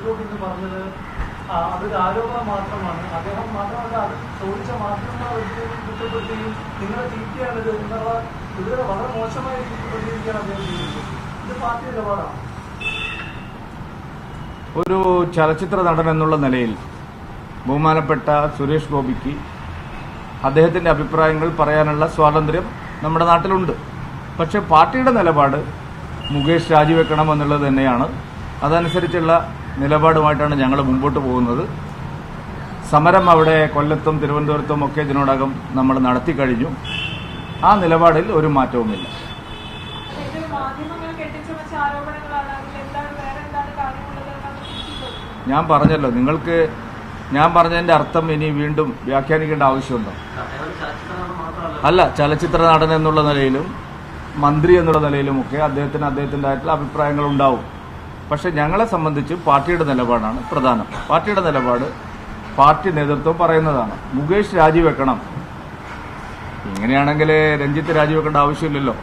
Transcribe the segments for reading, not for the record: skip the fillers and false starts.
ഗോപി എന്ന് പറഞ്ഞത് അതൊരു ആരോപണം മാത്രമാണ്. അദ്ദേഹം മാത്രമല്ല അത് ചോദിച്ച മാധ്യമങ്ങളെ കുറ്റപ്പെടുത്തുകയും നിങ്ങളെ തീറ്റിയാണിത് എന്നുള്ള ഇതുവരെ വളരെ മോശമായ രീതിയിൽ പ്രതികരിക്കുകയാണ് അദ്ദേഹം ചെയ്യുന്നത്. ഇത് പാർട്ടി നിലപാടാണ്. ഒരു ചലച്ചിത്ര നടൻ എന്നുള്ള നിലയിൽ ബഹുമാനപ്പെട്ട സുരേഷ് ഗോപിക്ക് അദ്ദേഹത്തിന്റെ അഭിപ്രായങ്ങൾ പറയാനുള്ള സ്വാതന്ത്ര്യം നമ്മുടെ നാട്ടിലുണ്ട്. പക്ഷെ പാർട്ടിയുടെ നിലപാട് മുകേഷ് രാജിവെക്കണം എന്നുള്ളത് തന്നെയാണ്. അതനുസരിച്ചുള്ള നിലപാടുമായിട്ടാണ് ഞങ്ങൾ മുമ്പോട്ട് പോകുന്നത്. സമരം അവിടെ കൊല്ലത്തും തിരുവനന്തപുരത്തും ഒക്കെ ഇതിനോടകം നമ്മൾ നടത്തി കഴിഞ്ഞു. ആ നിലപാടിൽ ഒരു മാറ്റവുമില്ല. ഞാൻ പറഞ്ഞല്ലോ, നിങ്ങൾക്ക് ഞാൻ പറഞ്ഞതിന്റെ അർത്ഥം ഇനി വീണ്ടും വ്യാഖ്യാനിക്കേണ്ട ആവശ്യമുണ്ടോ? അല്ല, ചലച്ചിത്ര നടൻ എന്നുള്ള നിലയിലും മന്ത്രി എന്നുള്ള നിലയിലുമൊക്കെ അദ്ദേഹത്തിൻ്റെതായിട്ടുള്ള അഭിപ്രായങ്ങൾ ഉണ്ടാവും. പക്ഷെ ഞങ്ങളെ സംബന്ധിച്ച് പാർട്ടിയുടെ നിലപാടാണ് പ്രധാനം. പാർട്ടിയുടെ നിലപാട് പാർട്ടി നേതൃത്വം പറയുന്നതാണ്. മുകേഷ് രാജിവെക്കണം. ഇങ്ങനെയാണെങ്കിൽ രഞ്ജിത്ത് രാജിവെക്കേണ്ട ആവശ്യമില്ലല്ലോ.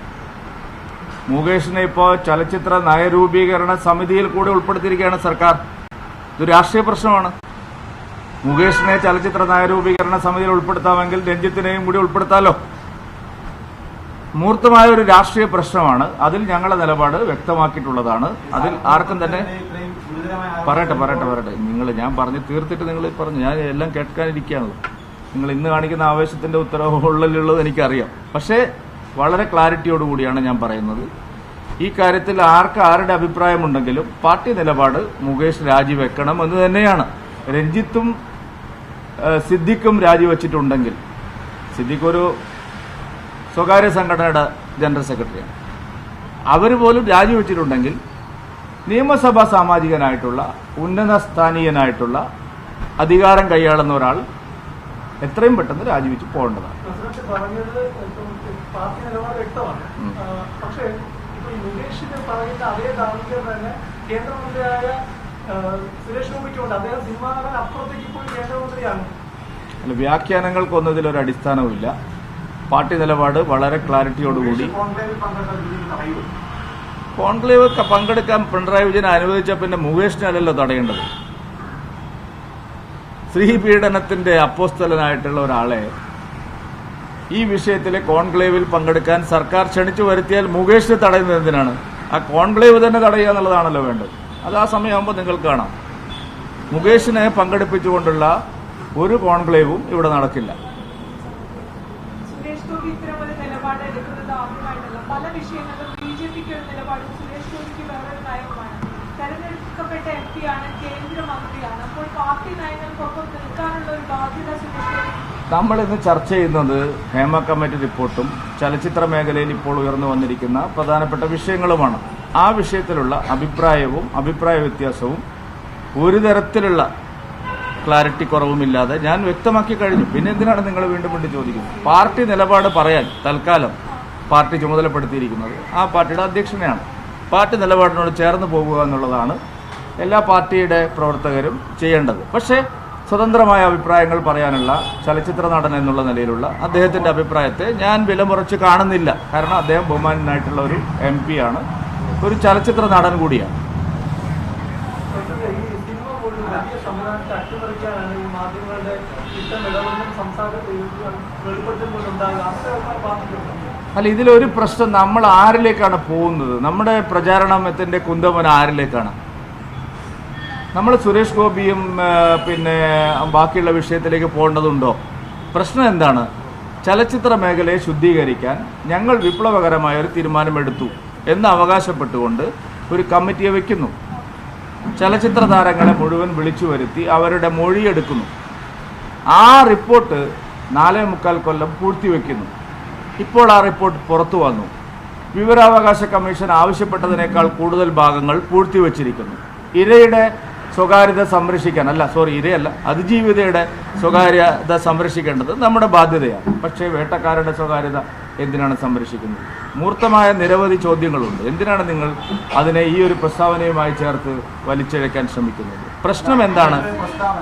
മുകേഷിനെ ഇപ്പോൾ ചലച്ചിത്ര നയരൂപീകരണ സമിതിയിൽ കൂടെ ഉൾപ്പെടുത്തിയിരിക്കുകയാണ് സർക്കാർ. ഇതൊരു രാഷ്ട്രീയ പ്രശ്നമാണ്. മുകേഷിനെ ചലച്ചിത്ര നയരൂപീകരണ സമിതിയിൽ ഉൾപ്പെടുത്താമെങ്കിൽ രഞ്ജിത്തിനെയും കൂടി ഉൾപ്പെടുത്താമല്ലോ. മൂർത്തമായ ഒരു രാഷ്ട്രീയ പ്രശ്നമാണ്. അതിൽ ഞങ്ങളുടെ നിലപാട് വ്യക്തമാക്കിയിട്ടുള്ളതാണ്. അതിൽ ആർക്കും തന്നെ പറയട്ടെ ഞാൻ പറഞ്ഞു തീർത്തിട്ട് നിങ്ങൾ പറഞ്ഞു. ഞാൻ എല്ലാം കേൾക്കാനിരിക്കുകയാണല്ലോ. നിങ്ങൾ ഇന്ന് കാണിക്കുന്ന ആവേശത്തിന്റെ ഉത്തരവുള്ളിലുള്ളത് എനിക്കറിയാം. പക്ഷേ വളരെ ക്ലാരിറ്റിയോടുകൂടിയാണ് ഞാൻ പറയുന്നത്. ഈ കാര്യത്തിൽ ആരുടെ അഭിപ്രായമുണ്ടെങ്കിലും പാർട്ടി നിലപാട് മുകേഷ് രാജിവെക്കണം എന്ന് തന്നെയാണ്. രഞ്ജിത്തും സിദ്ദിഖും രാജിവെച്ചിട്ടുണ്ടെങ്കിൽ, സിദ്ദിഖ് ഒരു സ്വകാര്യ സംഘടനയുടെ ജനറൽ സെക്രട്ടറിയാണ്, അവർ പോലും രാജിവെച്ചിട്ടുണ്ടെങ്കിൽ നിയമസഭാ സാമാജികനായിട്ടുള്ള ഉന്നത സ്ഥാനീയനായിട്ടുള്ള അധികാരം കൈയാളുന്ന ഒരാൾ എത്രയും പെട്ടെന്ന് രാജിവെച്ച് പോകേണ്ടതാണ്. പാർട്ടി നിലപാട് വ്യക്തമാണ്. പക്ഷേ ഇപ്പോൾ മുകേഷിന് പറയുന്ന അതേ ധാർമ്മികത തന്നെ കേന്ദ്രമന്ത്രിയായ സുരേഷ് ഗോപിക്കുണ്ട്. അദ്ദേഹം സിനിമാ നടൻ അപ്പുറത്തേക്ക് ഇപ്പോൾ കേന്ദ്രമന്ത്രിയാണ്. അല്ല, വ്യാഖ്യാനങ്ങൾക്കൊന്നും ഇതിലൊരു അടിസ്ഥാനവുമില്ല. പാർട്ടി നിലപാട് വളരെ ക്ലാരിറ്റിയോടുകൂടി. കോൺക്ലേവ് പങ്കെടുക്കാൻ പിണറായി വിജയൻ അനുവദിച്ച പിന്നെ മുകേഷിനല്ലല്ലോ തടയേണ്ടത്. സ്ത്രീ പീഡനത്തിന്റെ അപ്പോസ്തലനായിട്ടുള്ള ഒരാളെ ഈ വിഷയത്തിലെ കോൺക്ലേവിൽ പങ്കെടുക്കാൻ സർക്കാർ ക്ഷണിച്ചു വരുത്തിയാൽ മുകേഷിനെ തടയുന്നത് എന്തിനാണ്? ആ കോൺക്ലേവ് തന്നെ തടയുക എന്നുള്ളതാണല്ലോ വേണ്ടത്. അത് ആ സമയമാകുമ്പോൾ നിങ്ങൾക്ക് കാണാം. മുകേഷിനെ പങ്കെടുപ്പിച്ചുകൊണ്ടുള്ള ഒരു കോൺക്ലേവും ഇവിടെ നടക്കില്ല. പല വിഷയങ്ങളിലും ബിജെപിക്ക് ഒരു നിലപാടും സുരേഷ് ഗോപിക്ക് വേറൊരു നയവുമാണ്. തെരഞ്ഞെടുക്കപ്പെട്ട എംപി ആണ്, കേന്ദ്രമന്ത്രിയാണ്. അപ്പോൾ പാർട്ടി നയങ്ങൾക്കൊപ്പം നിൽക്കാനുള്ള ഒരു ബാധ്യത സുരേഷ് ഗോപി. നമ്മൾ ഇന്ന് ചർച്ച ചെയ്യുന്നത് ഹേമ കമ്മിറ്റി റിപ്പോർട്ടും ചലച്ചിത്ര മേഖലയിൽ ഇപ്പോൾ ഉയർന്നു വന്നിരിക്കുന്ന പ്രധാനപ്പെട്ട വിഷയങ്ങളുമാണ്. ആ വിഷയത്തിലുള്ള അഭിപ്രായവും അഭിപ്രായ വ്യത്യാസവും ഒരു തരത്തിലുള്ള ക്ലാരിറ്റി കുറവുമില്ലാതെ ഞാൻ വ്യക്തമാക്കി കഴിഞ്ഞു. പിന്നെ എന്തിനാണ് നിങ്ങൾ വീണ്ടും ചോദിക്കുന്നത്? പാർട്ടി നിലപാട് പറയാൻ തൽക്കാലം പാർട്ടി ചുമതലപ്പെടുത്തിയിരിക്കുന്നത് ആ പാർട്ടിയുടെ അധ്യക്ഷനെയാണ്. പാർട്ടി നിലപാടിനോട് ചേർന്ന് പോകുക എന്നുള്ളതാണ് എല്ലാ പാർട്ടിയുടെ പ്രവർത്തകരും ചെയ്യേണ്ടത്. പക്ഷേ സ്വതന്ത്രമായ അഭിപ്രായങ്ങൾ പറയാനുള്ള ചലച്ചിത്ര നടൻ എന്നുള്ള നിലയിലുള്ള അദ്ദേഹത്തിന്റെ അഭിപ്രായത്തെ ഞാൻ വിലമുറച്ച് കാണുന്നില്ല. കാരണം അദ്ദേഹം ബഹുമാനനായിട്ടുള്ള ഒരു MP ആണ്, ഒരു ചലച്ചിത്ര നടൻ കൂടിയാണ്. അല്ല, ഇതിലൊരു പ്രശ്നം നമ്മൾ ആരിലേക്കാണ് പോകുന്നത്? നമ്മുടെ പ്രചാരണത്തിന്റെ കുന്തമന ആരിലേക്കാണ്? നമ്മൾ സുരേഷ് ഗോപിയും പിന്നെ ബാക്കിയുള്ള വിഷയത്തിലേക്ക് പോകേണ്ടതുണ്ടോ? പ്രശ്നം എന്താണ്? ചലച്ചിത്ര മേഖലയെ ശുദ്ധീകരിക്കാൻ ഞങ്ങൾ വിപ്ലവകരമായ ഒരു തീരുമാനമെടുത്തു എന്ന് അവകാശപ്പെട്ടുകൊണ്ട് ഒരു കമ്മിറ്റിയെ വയ്ക്കുന്നു. ചലച്ചിത്ര താരങ്ങളെ മുഴുവൻ വിളിച്ചു വരുത്തി അവരുടെ മൊഴിയെടുക്കുന്നു. ആ റിപ്പോർട്ട് 4.25 കൊല്ലം പൂഴ്ത്തിവെക്കുന്നു. ഇപ്പോൾ ആ റിപ്പോർട്ട് പുറത്തു വന്നു. വിവരാവകാശ കമ്മീഷൻ ആവശ്യപ്പെട്ടതിനേക്കാൾ കൂടുതൽ ഭാഗങ്ങൾ പൂഴ്ത്തിവെച്ചിരിക്കുന്നു. ഇരയുടെ സ്വകാര്യത സംരക്ഷിക്കാൻ ഇരയല്ല, അതിജീവിതയുടെ സ്വകാര്യത സംരക്ഷിക്കേണ്ടത് നമ്മുടെ ബാധ്യതയാണ്. പക്ഷേ വേട്ടക്കാരുടെ സ്വകാര്യത എന്തിനാണ് സംരക്ഷിക്കുന്നത്? മൂർത്തമായ നിരവധി ചോദ്യങ്ങളുണ്ട്. എന്തിനാണ് നിങ്ങൾ അതിനെ ഈ ഒരു പ്രസ്താവനയുമായി ചേർത്ത് വലിച്ചിഴക്കാൻ ശ്രമിക്കുന്നത്? പ്രശ്നം എന്താണ്?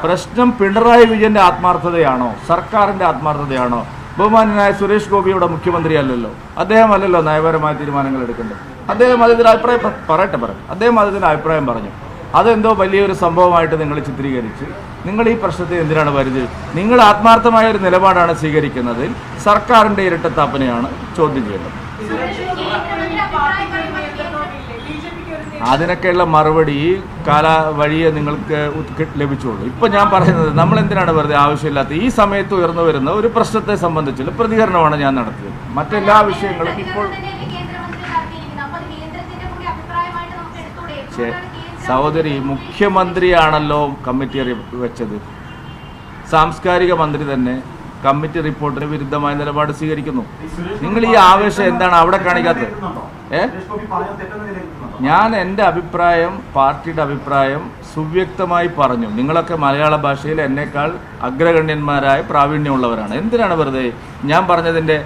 പ്രശ്നം പിണറായി വിജയന്റെ ആത്മാർത്ഥതയാണോ, സർക്കാരിന്റെ ആത്മാർത്ഥതയാണോ? ബഹുമാന്യനായ സുരേഷ് ഗോപിയുടെ മുഖ്യമന്ത്രിയല്ലല്ലോ, അദ്ദേഹം അല്ലല്ലോ നയപരമായ തീരുമാനങ്ങൾ എടുക്കേണ്ടത്. അദ്ദേഹം അതിന്റെ അഭിപ്രായം അദ്ദേഹം അതിന്റെ അഭിപ്രായം പറഞ്ഞു. അതെന്തോ വലിയൊരു സംഭവമായിട്ട് നിങ്ങൾ ചിത്രീകരിച്ച് നിങ്ങൾ ഈ പ്രശ്നത്തെ എന്തിനാണ് വരുന്നത്? നിങ്ങൾ ആത്മാർത്ഥമായ ഒരു നിലപാടാണ് സ്വീകരിക്കുന്നതിൽ സർക്കാരിൻ്റെ ഇരട്ടത്താപ്പനെയാണ് ചോദ്യം ചെയ്യുന്നത്. അതിനൊക്കെയുള്ള മറുപടി വഴിയെ നിങ്ങൾക്ക് ലഭിച്ചുള്ളൂ. ഇപ്പം ഞാൻ പറയുന്നത് നമ്മൾ എന്തിനാണ് വെറുതെ ആവശ്യമില്ലാത്ത ഈ സമയത്ത് ഉയർന്നു വരുന്ന ഒരു പ്രശ്നത്തെ സംബന്ധിച്ചുള്ള പ്രതികരണമാണ് ഞാൻ നടത്തിയത്. മറ്റെല്ലാ വിഷയങ്ങളും ഇപ്പോൾ സഹോദരി, മുഖ്യമന്ത്രിയാണല്ലോ കമ്മിറ്റി വെച്ചത്. സാംസ്കാരിക മന്ത്രി തന്നെ കമ്മിറ്റി റിപ്പോർട്ടിന് വിരുദ്ധമായ നിലപാട് സ്വീകരിക്കുന്നു. നിങ്ങൾ ഈ ആവേശം എന്താണ് അവിടെ കാണിക്കാത്തത്? ഞാൻ എൻ്റെ അഭിപ്രായം, പാർട്ടിയുടെ അഭിപ്രായം സുവ്യക്തമായി പറഞ്ഞു. നിങ്ങളൊക്കെ മലയാള ഭാഷയിൽ എന്നേക്കാൾ അഗ്രഗണ്യന്മാരായ പ്രാവീണ്യമുള്ളവരാണ്. എന്തിനാണ് വെറുതെ ഞാൻ പറഞ്ഞതിൻ്റെ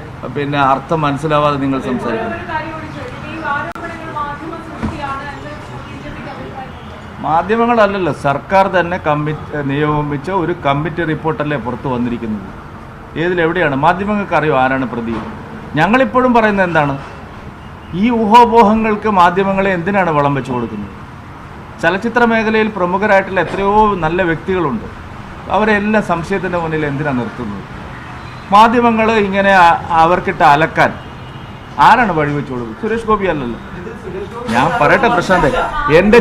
അർത്ഥം മനസ്സിലാവാതെ നിങ്ങൾ സംസാരിക്കുന്നത്? മാധ്യമങ്ങളല്ലല്ലോ, സർക്കാർ തന്നെ നിയോഗിച്ച ഒരു കമ്മിറ്റി റിപ്പോർട്ടല്ലേ പുറത്തു വന്നിരിക്കുന്നത്. ഏതിലെവിടെയാണ്? മാധ്യമങ്ങൾക്ക് അറിയോ ആരാണ് പ്രതി? ഞങ്ങളിപ്പോഴും പറയുന്നത് എന്താണ്? ഈ ഊഹാപോഹങ്ങൾക്ക് മാധ്യമങ്ങളെ എന്തിനാണ് വളം വെച്ച് കൊടുക്കുന്നത്? ചലച്ചിത്ര മേഖലയിൽ പ്രമുഖരായിട്ടുള്ള എത്രയോ നല്ല വ്യക്തികളുണ്ട്. അവരെല്ലാം സംശയത്തിൻ്റെ മുന്നിൽ എന്തിനാണ് നിർത്തുന്നത്? മാധ്യമങ്ങൾ ഇങ്ങനെ അവർക്കിട്ട് അലക്കാൻ ആരാണ് വഴിവെച്ച് കൊടുക്കുന്നത്? സുരേഷ് ഗോപി അല്ലല്ലോ. ഞാൻ പറയട്ടെ പ്രശാന്ത്, എൻ്റെ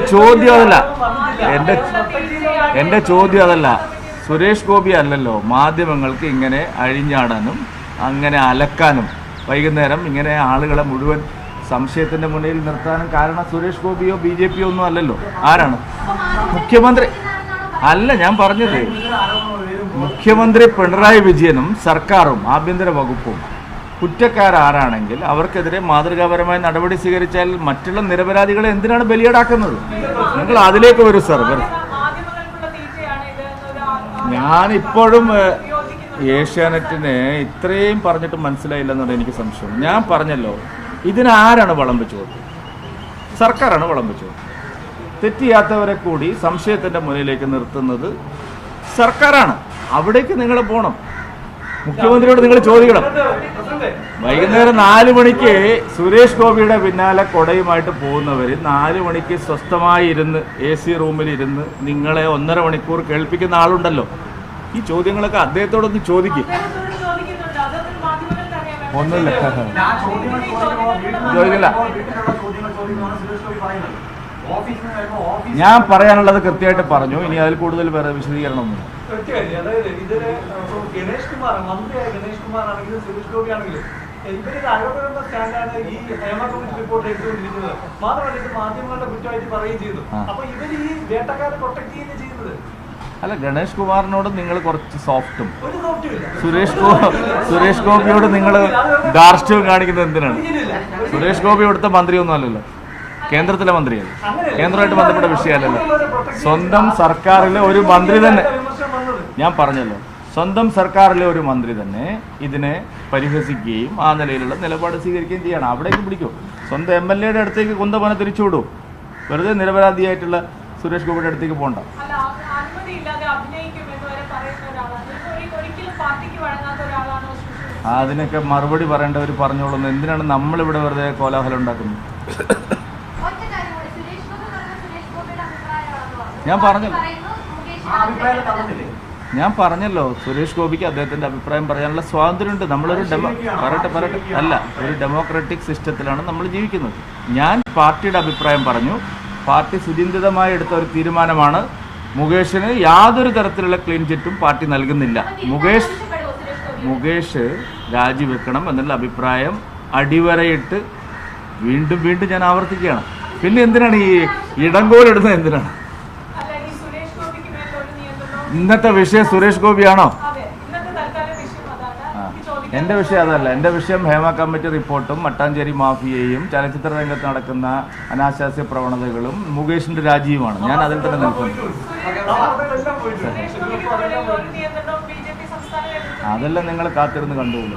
ചോദ്യം അതല്ല. സുരേഷ് ഗോപി അല്ലല്ലോ മാധ്യമങ്ങൾക്ക് ഇങ്ങനെ അഴിഞ്ഞാടാനും അങ്ങനെ അലക്കാനും വൈകുന്നേരം ഇങ്ങനെ ആളുകളെ മുഴുവൻ സംശയത്തിൻ്റെ മുന്നിൽ നിർത്താനും കാരണം സുരേഷ് ഗോപിയോ BJP ഒന്നും അല്ലല്ലോ. ആരാണ്? മുഖ്യമന്ത്രി അല്ല. ഞാൻ പറഞ്ഞത് മുഖ്യമന്ത്രി പിണറായി വിജയനും സർക്കാരും ആഭ്യന്തര വകുപ്പും കുറ്റക്കാരാരാണെങ്കിൽ അവർക്കെതിരെ മാതൃകാപരമായ നടപടി സ്വീകരിച്ചാൽ മറ്റുള്ള നിരപരാധികളെ എന്തിനാണ് ബലിയാടാക്കുന്നത്? നിങ്ങൾ അതിലേക്ക് വരൂ സർ. ഞാനിപ്പോഴും ഏഷ്യാനെറ്റിനെ ഇത്രയും പറഞ്ഞിട്ട് മനസ്സിലായില്ലെന്നാണ് എനിക്ക് സംശയം. ഞാൻ പറഞ്ഞല്ലോ, ഇതിനാരാണ് വളം വെച്ച് കൊടുത്തത്? സർക്കാരാണ് വളം വെച്ച് കൊടുത്തത്. തെറ്റിയാത്തവരെ കൂടി സംശയത്തിൻ്റെ മുന്നിലേക്ക് നിർത്തുന്നത് സർക്കാരാണ്. അവിടേക്ക് നിങ്ങൾ പോകണം. മുഖ്യമന്ത്രിയോട് നിങ്ങൾ ചോദിക്കണം. വൈകുന്നേരം 4 മണിക്ക് സുരേഷ് ഗോപിയുടെ പിന്നാലെ കൊടയുമായിട്ട് പോകുന്നവർ 4 മണിക്ക് സ്വസ്ഥമായി ഇരുന്ന് AC റൂമിലിരുന്ന് നിങ്ങളെ 1.5 മണിക്കൂർ കേൾപ്പിക്കുന്ന ആളുണ്ടല്ലോ. ഈ ചോദ്യങ്ങളൊക്കെ അദ്ദേഹത്തോടൊന്ന് ചോദിക്കും. ഒന്നുമില്ല, ചോദിക്കില്ല. ഞാൻ പറയാനുള്ളത് കൃത്യമായിട്ട് പറഞ്ഞു. ഇനി അതിൽ കൂടുതൽ വേറെ വിശദീകരണമൊന്നും. അതായത് ഇതില് ഗണേഷ് കുമാർ, മന്ത്രിയായ ഗണേഷ് കുമാർ ആണെങ്കിലും സുരേഷ് ഗോപി ആണെങ്കിലും ഇവരൊരു ആരോപണ സ്റ്റാൻഡാണ് ഈ ഹേമ കമ്മിറ്റി റിപ്പോർട്ട് എടുത്തുകൊണ്ടിരിക്കുന്നത്. മാത്രമല്ല ഇത് മാധ്യമങ്ങളുടെ കുറ്റമായിട്ട് പറയുകയും ചെയ്തു. അപ്പൊ ഇവർ ഈ വേട്ടക്കാരെ പ്രൊട്ടക്ട് ചെയ്യുകയും ചെയ്യുന്നത്. അല്ല, ഗണേഷ് കുമാറിനോട് നിങ്ങൾ കുറച്ച് സോഫ്റ്റും സുരേഷ് ഗോപിയോട് നിങ്ങൾ ധാർഷ്ട്യവും കാണിക്കുന്നത് എന്തിനാണ്? സുരേഷ് ഗോപി ഇവിടുത്തെ മന്ത്രിയൊന്നും അല്ലല്ലോ, കേന്ദ്രത്തിലെ മന്ത്രിയല്ല. കേന്ദ്രമായിട്ട് ബന്ധപ്പെട്ട വിഷയമല്ലല്ലോ. സ്വന്തം സർക്കാരിലെ ഒരു മന്ത്രി തന്നെ, ഞാൻ പറഞ്ഞല്ലോ, സ്വന്തം സർക്കാരിലെ ഒരു മന്ത്രി തന്നെ ഇതിനെ പരിഹസിക്കുകയും ആ നിലയിലുള്ള നിലപാട് സ്വീകരിക്കുകയും ചെയ്യണം. അവിടേക്ക് പിടിക്കും. സ്വന്തം MLA-യുടെ അടുത്തേക്ക് കുന്തപ്പന തിരിച്ചുവിടും. വെറുതെ നിരപരാധിയായിട്ടുള്ള സുരേഷ് ഗോപിയുടെ അടുത്തേക്ക് പോകണ്ട. അതിനൊക്കെ മറുപടി പറയേണ്ടവർ പറഞ്ഞോളുന്നു. എന്തിനാണ് നമ്മളിവിടെ വെറുതെ കോലാഹലം ഉണ്ടാക്കുന്നത്? ഞാൻ പറഞ്ഞല്ലോ സുരേഷ് ഗോപിക്ക് അദ്ദേഹത്തിൻ്റെ അഭിപ്രായം പറയാനുള്ള സ്വാതന്ത്ര്യമുണ്ട്. നമ്മളൊരു ഒരു ഡെമോക്രാറ്റിക് സിസ്റ്റത്തിലാണ് നമ്മൾ ജീവിക്കുന്നത്. ഞാൻ പാർട്ടിയുടെ അഭിപ്രായം പറഞ്ഞു. പാർട്ടി സുചിന്തിതമായി എടുത്ത ഒരു തീരുമാനമാണ്. മുകേഷിന് യാതൊരു തരത്തിലുള്ള ക്ലീൻ ചിറ്റും പാർട്ടി നൽകുന്നില്ല. മുകേഷ് രാജിവെക്കണം എന്നുള്ള അഭിപ്രായം അടിവരയിട്ട് വീണ്ടും ഞാൻ ആവർത്തിക്കുകയാണ്. പിന്നെ എന്തിനാണ് ഈ ഇടങ്കോലിടുന്നത്? എന്തിനാണ്? ഇന്നത്തെ വിഷയം സുരേഷ് ഗോപിയാണോ? എൻ്റെ വിഷയം അതല്ല. എൻ്റെ വിഷയം ഹേമ കമ്മിറ്റി റിപ്പോർട്ടും മട്ടാഞ്ചേരി മാഫിയയും ചലച്ചിത്ര രംഗത്ത് നടക്കുന്ന അനാശാസ്യ പ്രവണതകളും മുകേഷിൻ്റെ രാജിയുമാണ്. ഞാൻ അതിൽ തന്നെ നിൽക്കുന്നു. അതെല്ലാം നിങ്ങൾ കാത്തിരുന്ന് കണ്ടുകൊള്ളു.